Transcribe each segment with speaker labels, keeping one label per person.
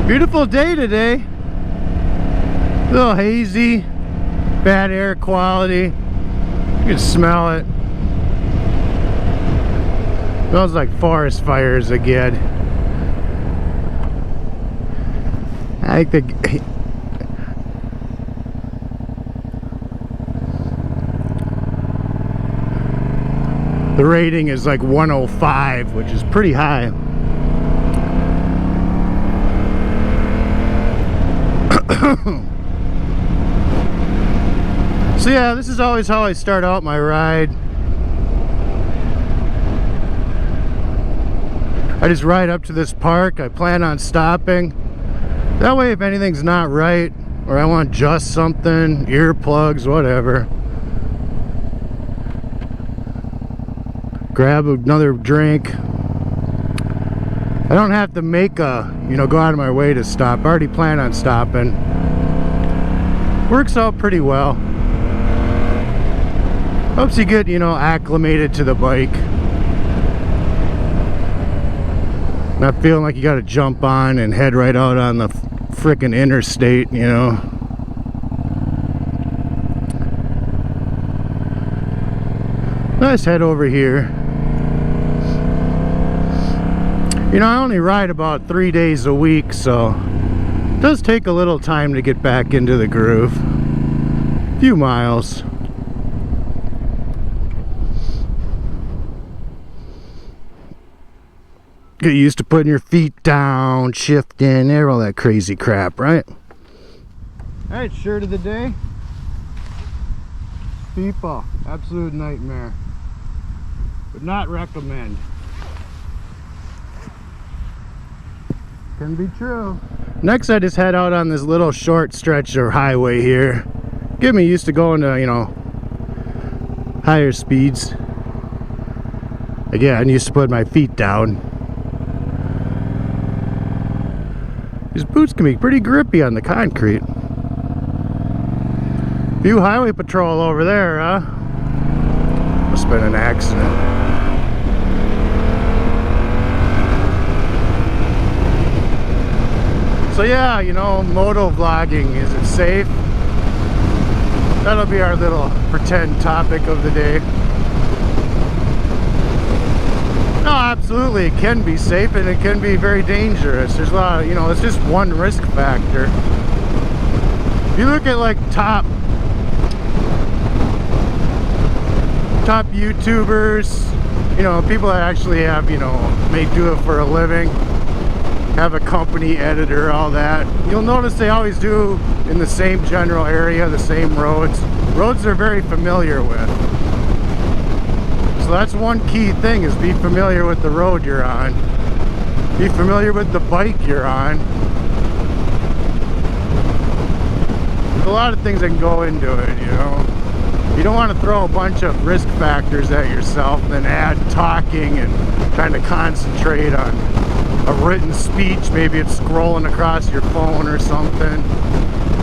Speaker 1: Beautiful day today. A little hazy, bad air quality. You can smell it. Smells like forest fires again. I think the rating is like 105, which is pretty high. So yeah, this is always how I start out my ride. I just ride up to this park. I plan on stopping. That way if anything's not right, or I want just something, earplugs, whatever, grab another drink. I don't have to make a, go out of my way to stop. I already plan on stopping. Works out pretty well. Helps you get, acclimated to the bike. Not feeling like you gotta jump on and head right out on the frickin' interstate, Let's head over here. I only ride about 3 days a week, so it does take a little time to get back into the groove. A few miles. Get used to putting your feet down, shifting, all that crazy crap, right? Alright, shirt of the day. People, absolute nightmare. Would not recommend. Can be true. Next, I just head out on this little short stretch of highway here. Get me used to going to, higher speeds. Again, I'm used to putting my feet down. These boots can be pretty grippy on the concrete. Few highway patrol over there, huh? Must have been an accident. So yeah, motovlogging, is it safe? That'll be our little pretend topic of the day. No, absolutely, it can be safe and it can be very dangerous. There's a lot of, it's just one risk factor. If you look at like top YouTubers, people that actually have, may do it for a living, have a company editor, all that, you'll notice they always do in the same general area, the same roads they're very familiar with. So that's one key thing, is be familiar with the road you're on, be familiar with the bike you're on. There's a lot of things that can go into it. You don't want to throw a bunch of risk factors at yourself, then add talking and trying to concentrate on a written speech. Maybe it's scrolling across your phone or something.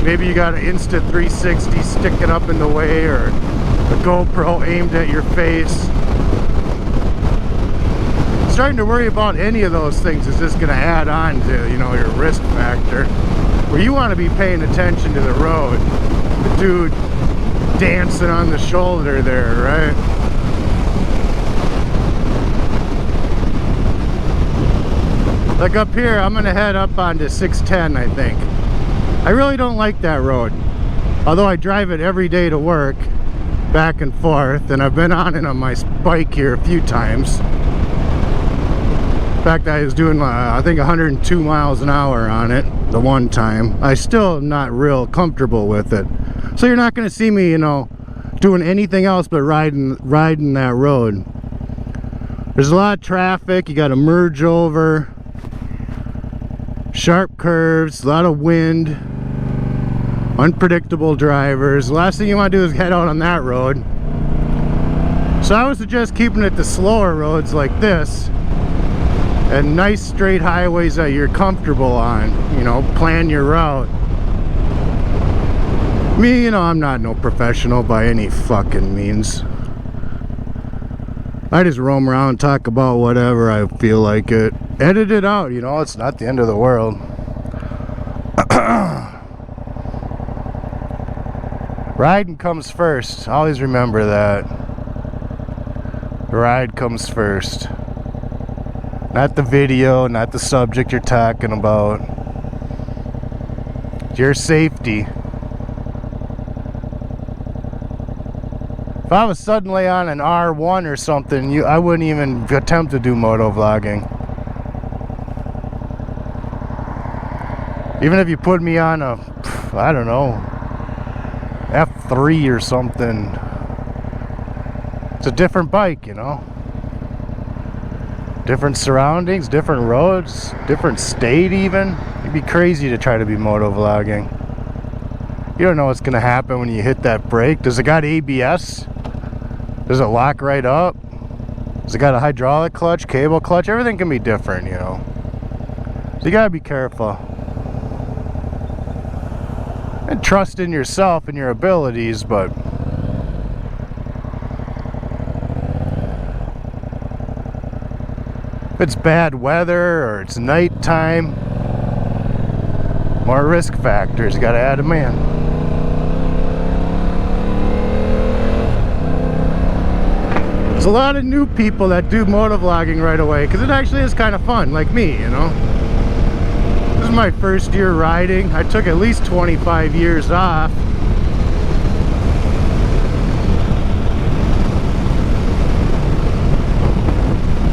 Speaker 1: Maybe you got an Insta360 sticking up in the way, or a GoPro aimed at your face. Starting to worry about any of those things is just going to add on to, your risk factor. Where you want to be paying attention to the road. The dude dancing on the shoulder there, right? Like up here, I'm gonna head up onto 610, I think. I really don't like that road. Although I drive it every day to work, back and forth, and I've been on it on my bike here a few times. In fact, I was doing, I think 102 miles an hour on it the one time. I still am not real comfortable with it. So you're not gonna see me, doing anything else but riding that road. There's a lot of traffic, you gotta merge over. Sharp curves, a lot of wind, unpredictable drivers. The last thing you want to do is head out on that road. So I would suggest keeping it to slower roads like this, and nice straight highways that you're comfortable on. Plan your route. Me, I'm not no professional by any fucking means. I just roam around and talk about whatever I feel like it. Edit it out, it's not the end of the world. Riding comes first. Always remember that. Ride comes first. Not the video, not the subject you're talking about. Your safety. If I was suddenly on an R1 or something, I wouldn't even attempt to do motovlogging. Even if you put me on a, I don't know, F3 or something. It's a different bike, you know. Different surroundings, different roads, different state even. You'd be crazy to try to be motovlogging. You don't know what's gonna happen when you hit that brake. Does it got ABS? Does it lock right up? Does it got a hydraulic clutch, cable clutch? Everything can be different, you know. So you gotta be careful. And trust in yourself and your abilities, but if it's bad weather or it's nighttime, more risk factors, you gotta add them in. There's a lot of new people that do motovlogging right away because it actually is kind of fun, like me, you know. This is my first year riding. I took at least 25 years off.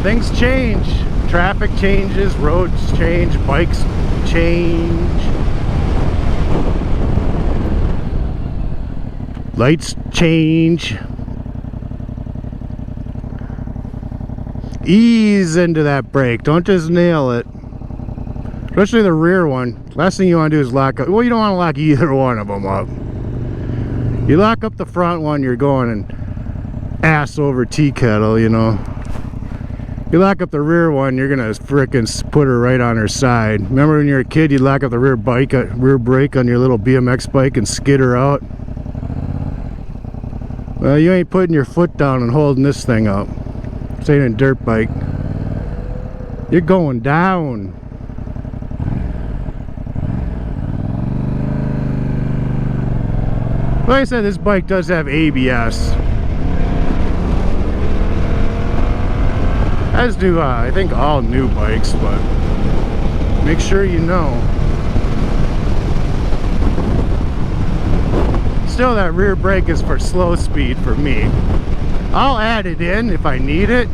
Speaker 1: Things change. Traffic changes, roads change, bikes change. Lights change. Ease into that brake. Don't just nail it. Especially the rear one. Last thing you want to do is lock up. Well, you don't want to lock either one of them up. You lock up the front one, you're going and ass over tea kettle, you know. You lock up the rear one, you're gonna frickin' put her right on her side. Remember when you were a kid, you'd lock up the rear brake on your little BMX bike and skid her out? Well, you ain't putting your foot down and holding this thing up. This ain't a dirt bike. You're going down. Like I said, this bike does have ABS. As do I think all new bikes, but make sure you know. Still, that rear brake is for slow speed for me. I'll add it in if I need it,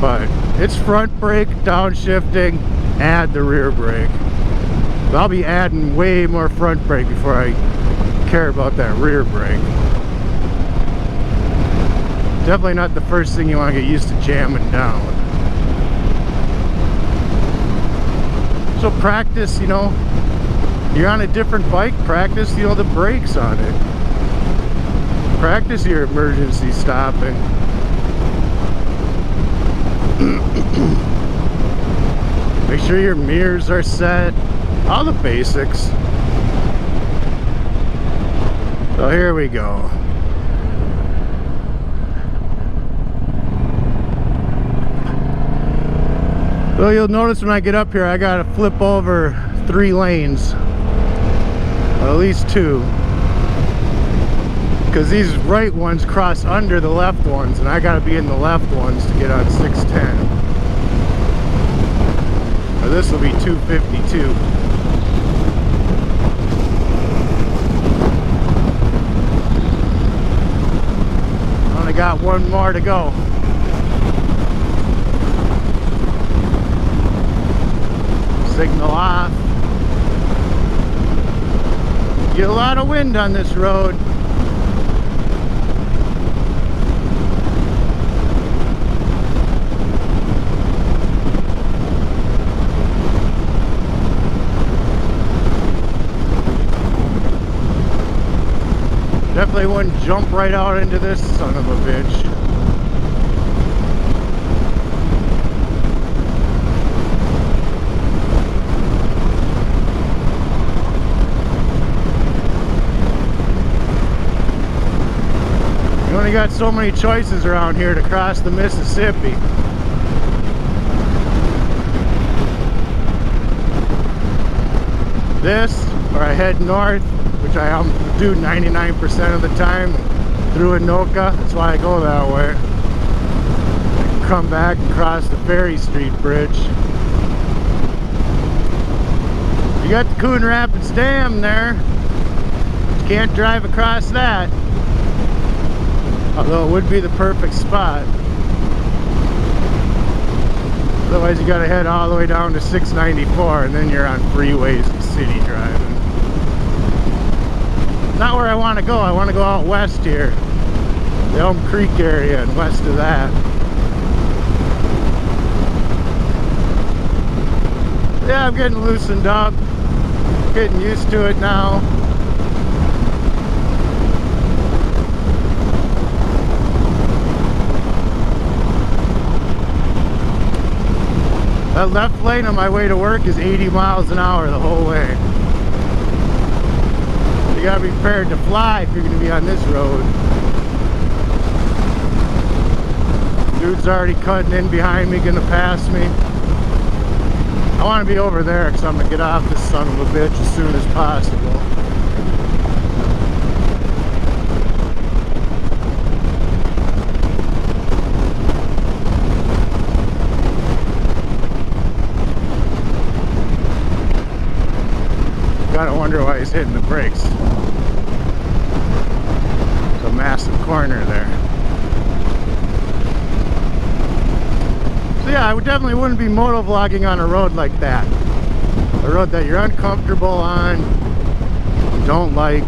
Speaker 1: but it's front brake, downshifting, add the rear brake. But I'll be adding way more front brake before I care about that rear brake. Definitely not the first thing you want to get used to jamming down. So practice, you know, you're on a different bike, practice, you know, the brakes on it. Practice your emergency stopping. Make sure your mirrors are set. All the basics. So here we go. So you'll notice when I get up here, I gotta flip over 3 lanes. Well, at least 2. Because these right ones cross under the left ones, and I gotta be in the left ones to get on 610. Now this will be 252. Only got 1 more to go. Signal off. Get a lot of wind on this road. Definitely wouldn't jump right out into this son of a bitch. You only got so many choices around here to cross the Mississippi. this, or I head north, which I do 99% of the time, through Anoka. That's why I go that way. I can come back and cross the Ferry Street Bridge. You got the Coon Rapids Dam there. You can't drive across that. Although it would be the perfect spot. Otherwise you gotta head all the way down to 694 and then you're on freeways and city driving. Not where I want to go. I want to go out west here. The Elm Creek area and west of that. Yeah, I'm getting loosened up. Getting used to it now. That left lane on my way to work is 80 miles an hour the whole way. You gotta be prepared to fly if you're gonna be on this road. Dude's already cutting in behind me, gonna pass me. I want to be over there because I'm gonna get off this son of a bitch as soon as possible. Gotta wonder why he's hitting the brakes. It's a massive corner there. So yeah, I definitely wouldn't be motovlogging on a road like that. A road that you're uncomfortable on, don't like.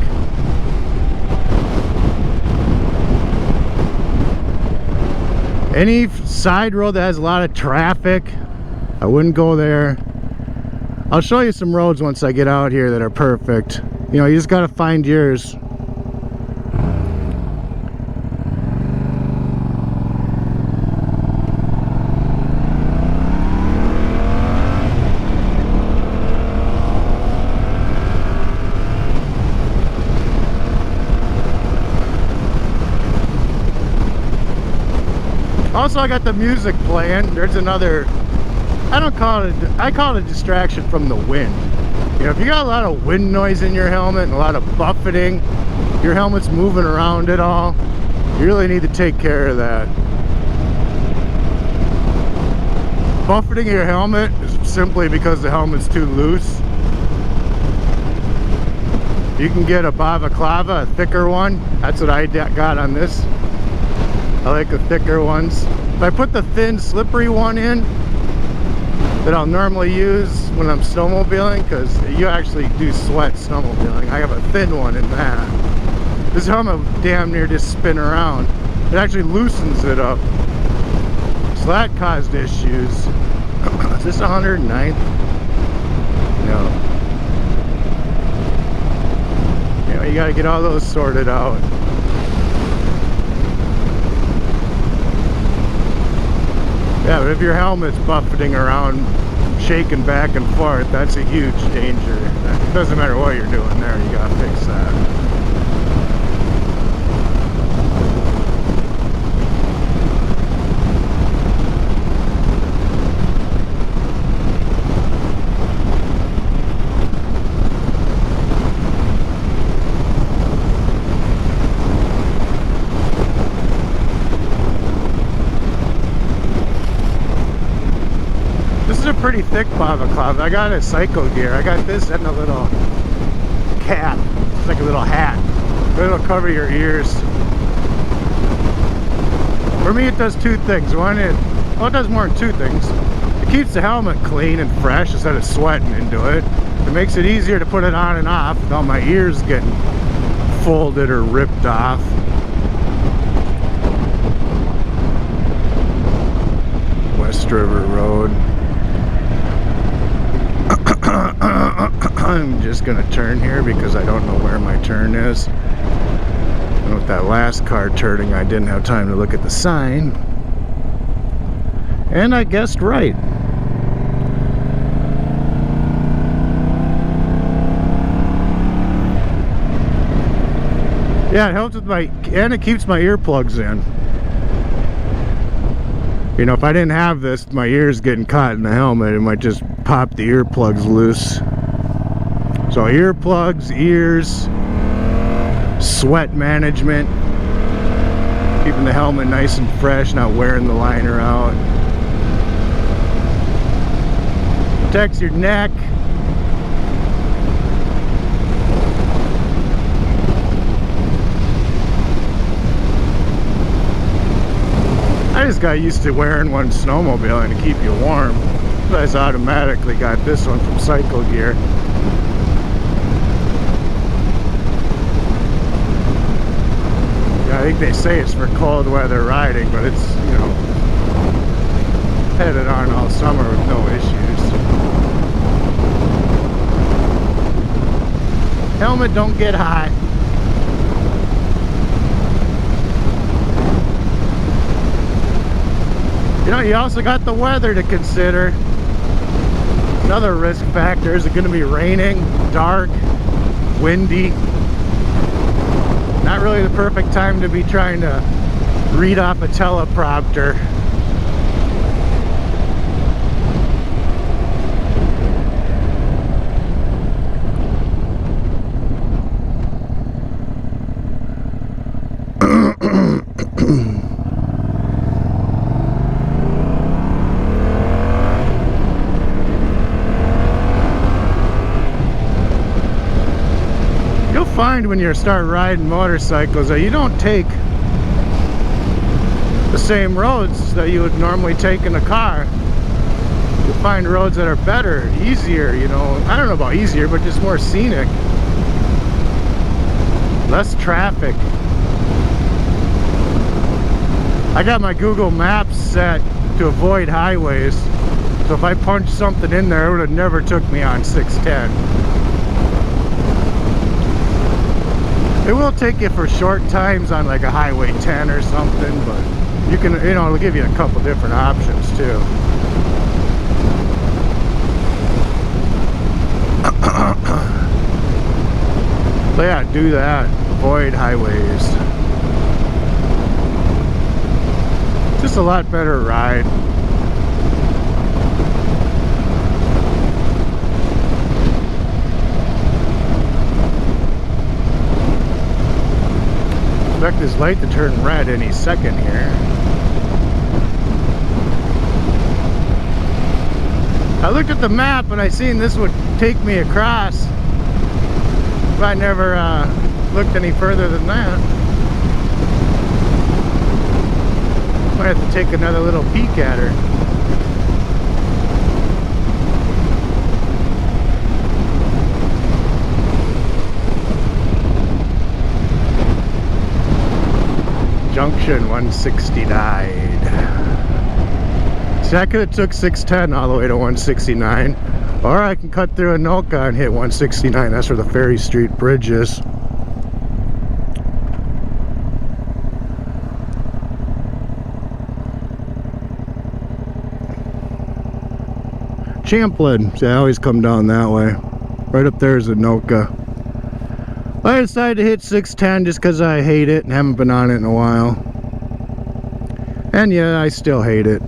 Speaker 1: Any side road that has a lot of traffic, I wouldn't go there. I'll show you some roads once I get out here that are perfect. You know, you just gotta find yours. Also, I got the music playing. There's another, I call it a distraction from the wind. You know, if you got a lot of wind noise in your helmet and a lot of buffeting, your helmet's moving around at all, you really need to take care of that. Buffeting your helmet is simply because the helmet's too loose. You can get a balaclava, a thicker one. That's what I got on this. I like the thicker ones. If I put the thin, slippery one in that I'll normally use when I'm snowmobiling, because you actually do sweat snowmobiling, I have a thin one in that. This helmet damn near just spin around. It actually loosens it up. So that caused issues. Is this 109th? No. You know, you gotta get all those sorted out. Yeah, but if your helmet's buffeting around, shaking back and forth, that's a huge danger. It doesn't matter what you're doing there, you gotta fix that. Pretty thick balaclava. I got a Psycho Gear. I got this and a little cap. It's like a little hat. It'll cover your ears. For me, it does two things. One, it does more than two things. It keeps the helmet clean and fresh instead of sweating into it. It makes it easier to put it on and off without my ears getting folded or ripped off. West River Road. I'm just gonna turn here because I don't know where my turn is. And with that last car turning, I didn't have time to look at the sign. And I guessed right. Yeah, it helps with and it keeps my earplugs in. You know, if I didn't have this, my ears getting caught in the helmet, it might just pop the earplugs loose. So earplugs, ears, sweat management, keeping the helmet nice and fresh, not wearing the liner out. Protects your neck. I just got used to wearing one snowmobiling to keep you warm. So I just automatically got this one from Cycle Gear. Yeah, I think they say it's for cold weather riding, but it's, you know, headed on all summer with no issues. Helmet don't get hot. You know, you also got the weather to consider. Another risk factor, is it going to be raining, dark, windy? Not really the perfect time to be trying to read off a teleprompter. Find when you start riding motorcycles that you don't take the same roads that you would normally take in a car. You find roads that are better, easier, you know, I don't know about easier, but just more scenic, less traffic. I got my Google Maps set to avoid highways, so if I punched something in there, it would have never took me on 610. It will take you for short times on like a Highway 10 or something, but you can, you know, it'll give you a couple different options too. So yeah, do that. Avoid highways. Just a lot better ride. Expect this light to turn red any second here. I looked at the map and I seen this would take me across, but I never looked any further than that. Might have to take another little peek at her. Junction 169. See, I could have took 610 all the way to 169, or I can cut through Anoka and hit 169. That's where the Ferry Street Bridge is. Champlain. See, I always come down that way. Right up there is Anoka. I decided to hit 610 just because I hate it and haven't been on it in a while. And yeah, I still hate it.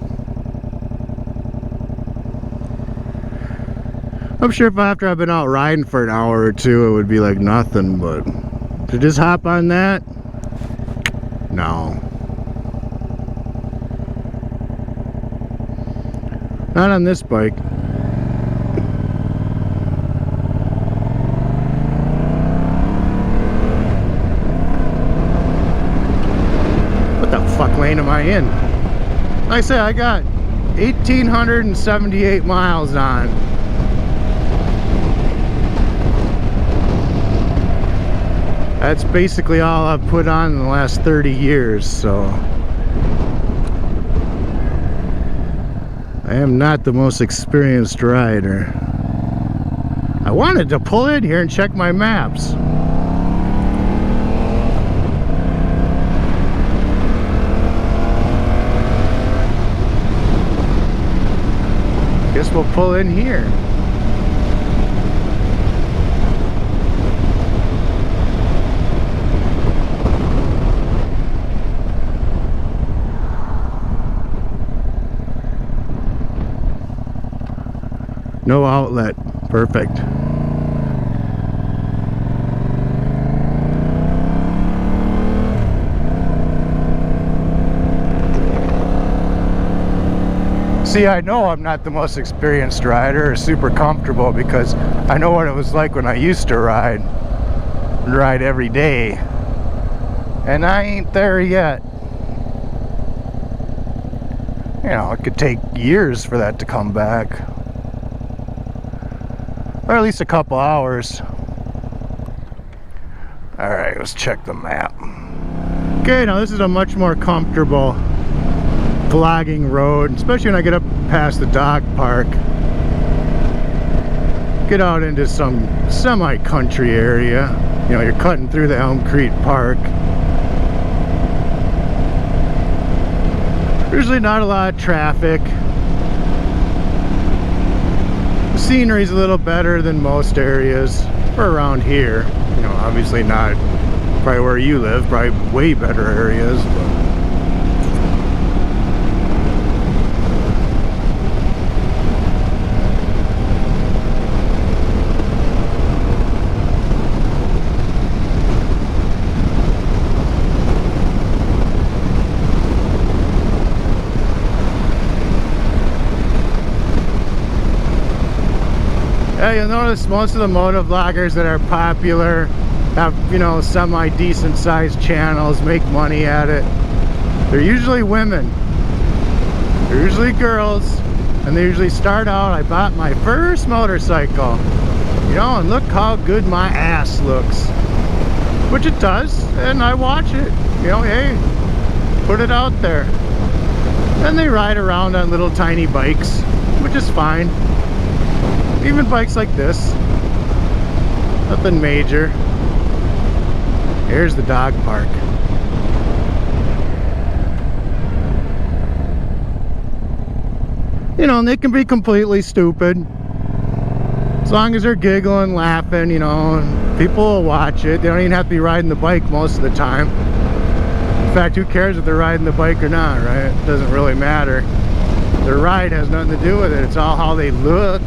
Speaker 1: I'm sure if after I've been out riding for an hour or two, it would be like nothing, but to just hop on that? No. Not on this bike. Fuck lane am I in? Like I said, I got 1,878 miles on. That's basically all I've put on in the last 30 years, so I am not the most experienced rider. I wanted to pull in here and check my maps. Guess we'll pull in here. No outlet. Perfect. See, I know I'm not the most experienced rider or super comfortable because I know what it was like when I used to ride every day, and I ain't there yet. You know, it could take years for that to come back, or at least a couple hours. All right, let's check the map. Okay, now this is a much more comfortable vlogging road, especially when I get up past the dog park. Get out into some semi-country area. You know, you're cutting through the Elm Creek Park. Usually not a lot of traffic. The scenery's a little better than most areas for around here. You know, obviously not probably where you live, probably way better areas, but yeah, you'll notice most of the motovloggers that are popular have, you know, semi-decent sized channels, make money at it. They're usually women. They're usually girls, and they usually start out, I bought my first motorcycle, you know, and look how good my ass looks. Which it does, and I watch it. You know, hey, put it out there. And they ride around on little tiny bikes, which is fine. Even bikes like this, nothing major. Here's the dog park. You know, and they can be completely stupid. As long as they're giggling, laughing, you know, people will watch it. They don't even have to be riding the bike most of the time. In fact, who cares if they're riding the bike or not, right? It doesn't really matter. Their ride has nothing to do with it. It's all how they look,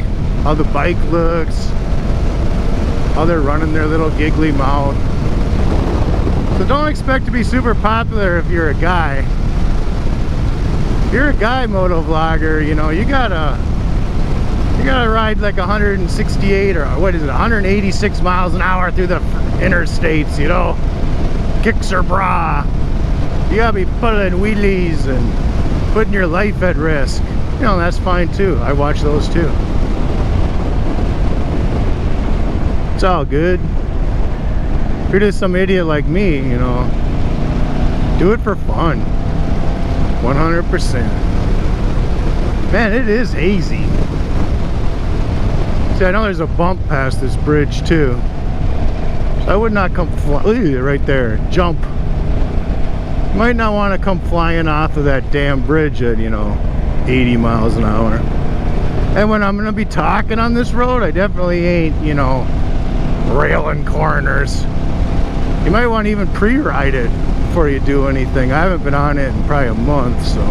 Speaker 1: how the bike looks, how they're running their little giggly mouth. So don't expect to be super popular if you're a guy. If you're a guy motovlogger, you know, you gotta ride like 168 or what is it, 186 miles an hour through the interstates, you know, kicks or bra. You gotta be pulling wheelies and putting your life at risk. You know, that's fine too. I watch those too. It's all good. If you're just some idiot like me, you know, do it for fun. 100%. Man, it is hazy. See, I know there's a bump past this bridge too. So I would not come flying right there. Jump. You might not want to come flying off of that damn bridge at, you know, 80 miles an hour. And when I'm gonna be talking on this road, I definitely ain't, you know, railing corners. You might want to even pre-ride it before you do anything. I haven't been on it in probably a month, so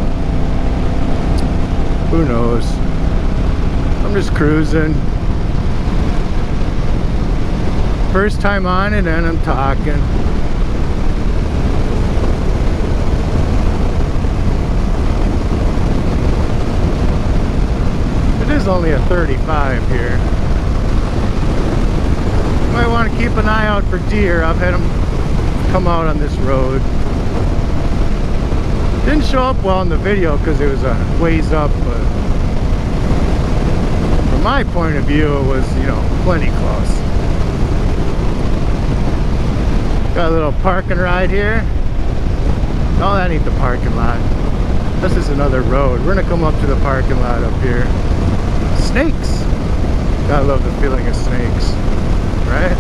Speaker 1: who knows. I'm just cruising. First time on it and I'm talking. It is only a 35 here. Might want to keep an eye out for deer. I've had them come out on this road. Didn't show up well in the video because it was a ways up, but from my point of view it was, you know, plenty close. Got a little parking ride here. Oh, that ain't the parking lot. This is another road. We're gonna come up to the parking lot up here. Snakes. I love the feeling of snakes. Right?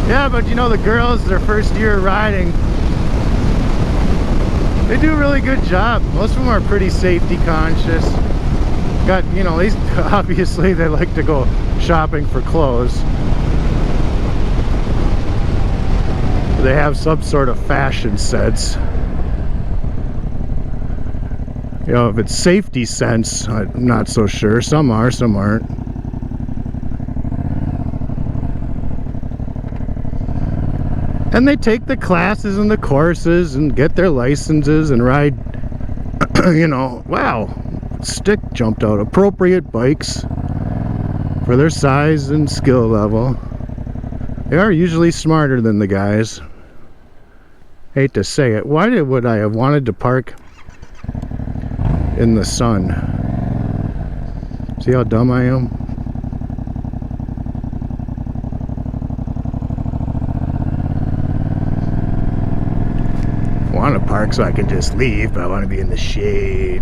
Speaker 1: Yeah, but you know, the girls, their first year riding, they do a really good job. Most of them are pretty safety conscious. Got, you know, at least obviously they like to go shopping for clothes. They have some sort of fashion sense. You know, if it's safety sense, I'm not so sure. Some are, some aren't. And they take the classes and the courses and get their licenses and ride, you know, wow, stick jumped out, appropriate bikes for their size and skill level. They are usually smarter than the guys. Hate to say it. Why would I have wanted to park in the sun? See how dumb I am? I want to park so I can just leave, but I want to be in the shade.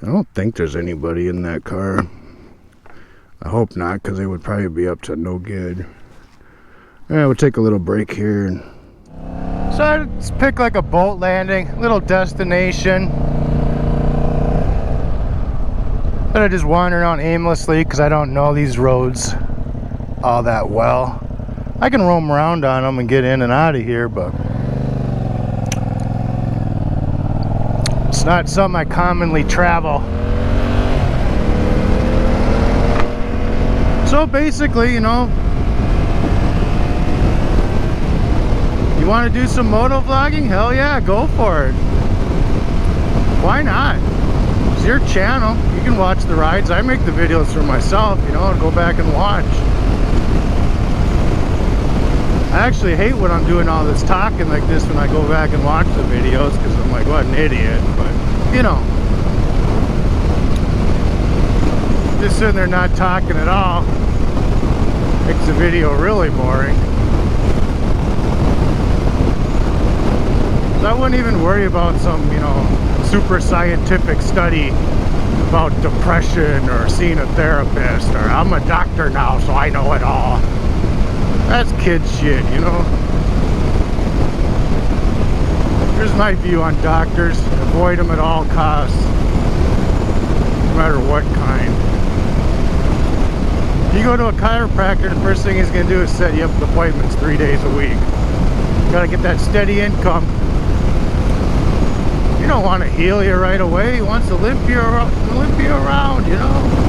Speaker 1: I don't think there's anybody in that car. I hope not, because they would probably be up to no good. Yeah, we'll take a little break here. So I just pick like a boat landing, little destination. But I just wander around aimlessly because I don't know these roads all that well. I can roam around on them and get in and out of here, but it's not something I commonly travel. So basically, you know, you want to do some motovlogging? Hell yeah, go for it. Why not? It's your channel. You can watch the rides. I make the videos for myself, you know, and go back and watch. I actually hate when I'm doing all this talking like this when I go back and watch the videos, because I'm like, what an idiot. But, you know, just sitting there not talking at all makes the video really boring. So I wouldn't even worry about some, you know, super scientific study about depression or seeing a therapist, or I'm a doctor now so I know it all. That's kid shit, you know. Here's my view on doctors. Avoid them at all costs, no matter what kind. If you go to a chiropractor, the first thing he's going to do is set you up with appointments 3 days a week. You got to get that steady income. You don't want to heal you right away. He wants to limp you around, you know.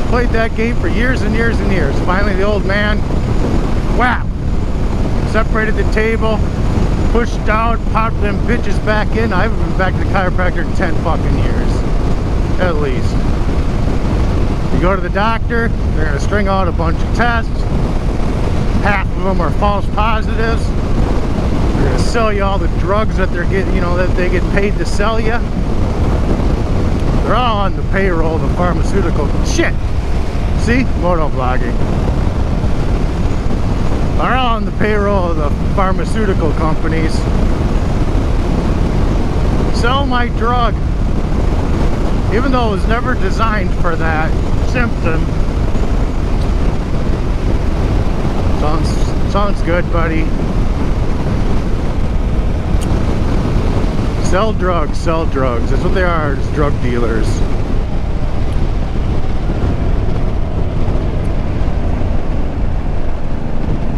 Speaker 1: Played that game for years and years and years. Finally, the old man, whap, separated the table, pushed out, popped them bitches back in. I haven't been back to the chiropractor in 10 fucking years, at least. You go to the doctor, they're gonna string out a bunch of tests. Half of them are false positives. They're gonna sell you all the drugs that they're getting, you know, that they get paid to sell you. They're all on the payroll of the pharmaceutical shit. See? Motovlogging. They're all on the payroll of the pharmaceutical companies. Sell my drug. Even though it was never designed for that symptom. Sounds good, buddy. Sell drugs, sell drugs. That's what they are, is drug dealers.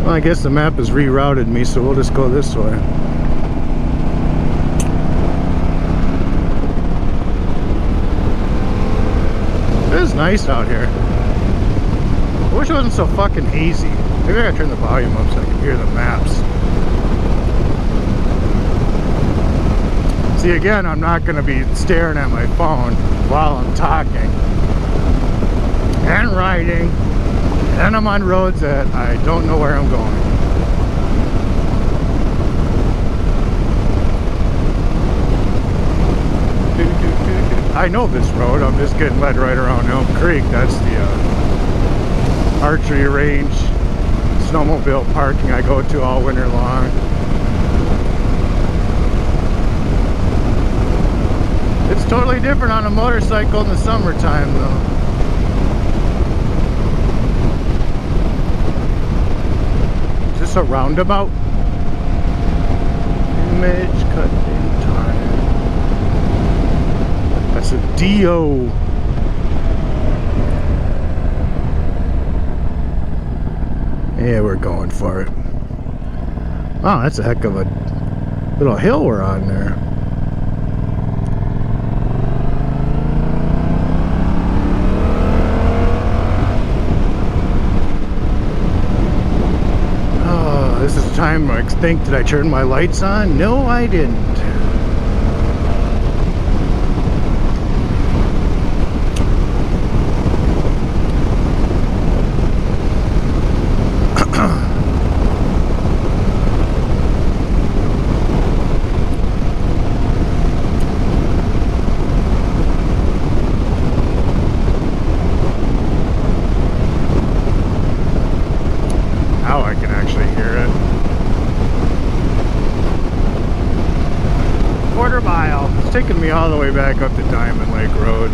Speaker 1: Well, I guess the map has rerouted me, so we'll just go this way. It is nice out here. I wish it wasn't so fucking hazy. Maybe I gotta turn the volume up so I can hear the maps. See, again, I'm not gonna be staring at my phone while I'm talking and riding, and I'm on roads that I don't know where I'm going. I know this road. I'm just getting led right around Elm Creek. That's the archery range, snowmobile parking I go to all winter long. It's totally different on a motorcycle in the summertime, though. Is this a roundabout? Image cut in time. That's a DO. Yeah, we're going for it. Wow, that's a heck of a little hill we're on there. Oh, this is the time I think, did I turn my lights on? No, I didn't. Now I can actually hear it. Quarter mile. It's taking me all the way back up to Diamond Lake Road.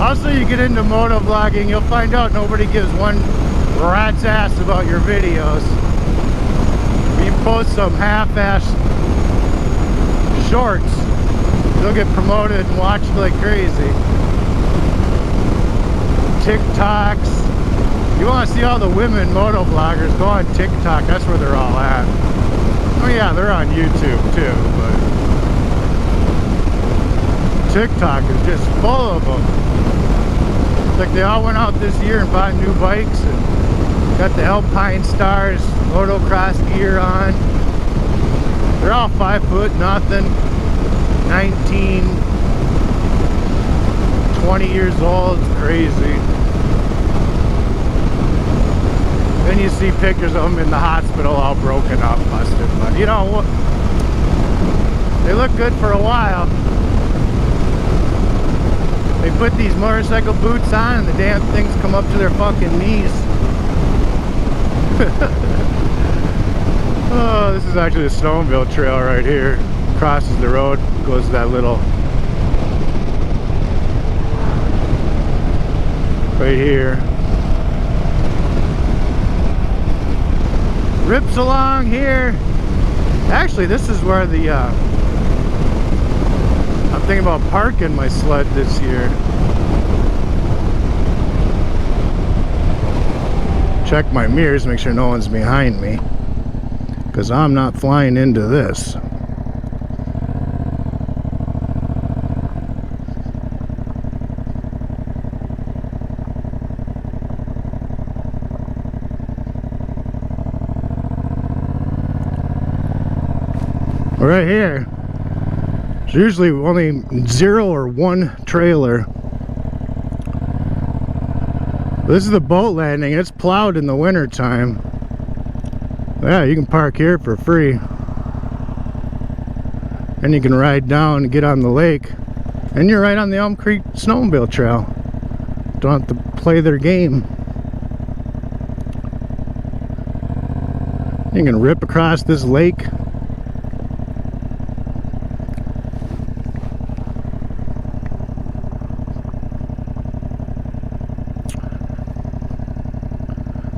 Speaker 1: Also, you get into motovlogging, you'll find out nobody gives one rat's ass about your videos. If you post some half-assed shorts, you'll get promoted and watched like crazy. TikToks. You want to see all the women motovloggers, go on TikTok. That's where they're all at. Oh yeah, they're on YouTube too, but TikTok is just full of them. Like they all went out this year and bought new bikes and got the Alpine Stars motocross gear on. They're all 5 foot nothing, 19, 20 years old. It's crazy. Then you see pictures of them in the hospital all broken up, busted, but you know what, they look good for a while. They put these motorcycle boots on and the damn things come up to their fucking knees. Oh, this is actually the Snowmobile trail right here. Crosses the road, goes to that little... right here. Rips along here. Actually, this is where the... I'm thinking about parking my sled this year. Check my mirrors, make sure no one's behind me, because I'm not flying into this. Right here. There's usually only 0 or 1 trailer. This is the boat landing. It's plowed in the winter time. Yeah, you can park here for free. And you can ride down and get on the lake. And you're right on the Elm Creek Snowmobile Trail. Don't have to play their game. You can rip across this lake.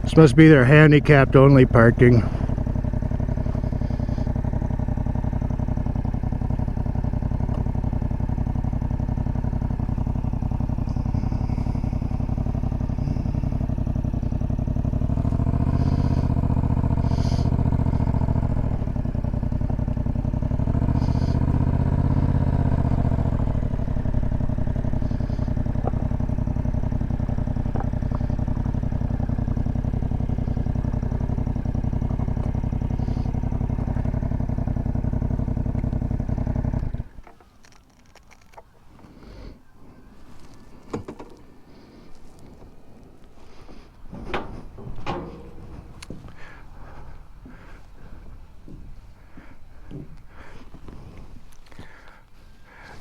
Speaker 1: This must be their handicapped only parking.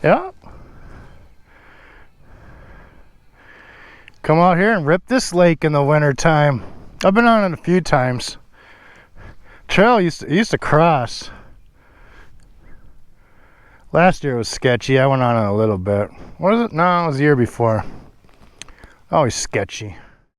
Speaker 1: Yeah. Come out here and rip this lake in the winter time. I've been on it a few times. Trail used to cross. Last year was sketchy. I went on it a little bit. What was it? No, it was the year before. Always sketchy.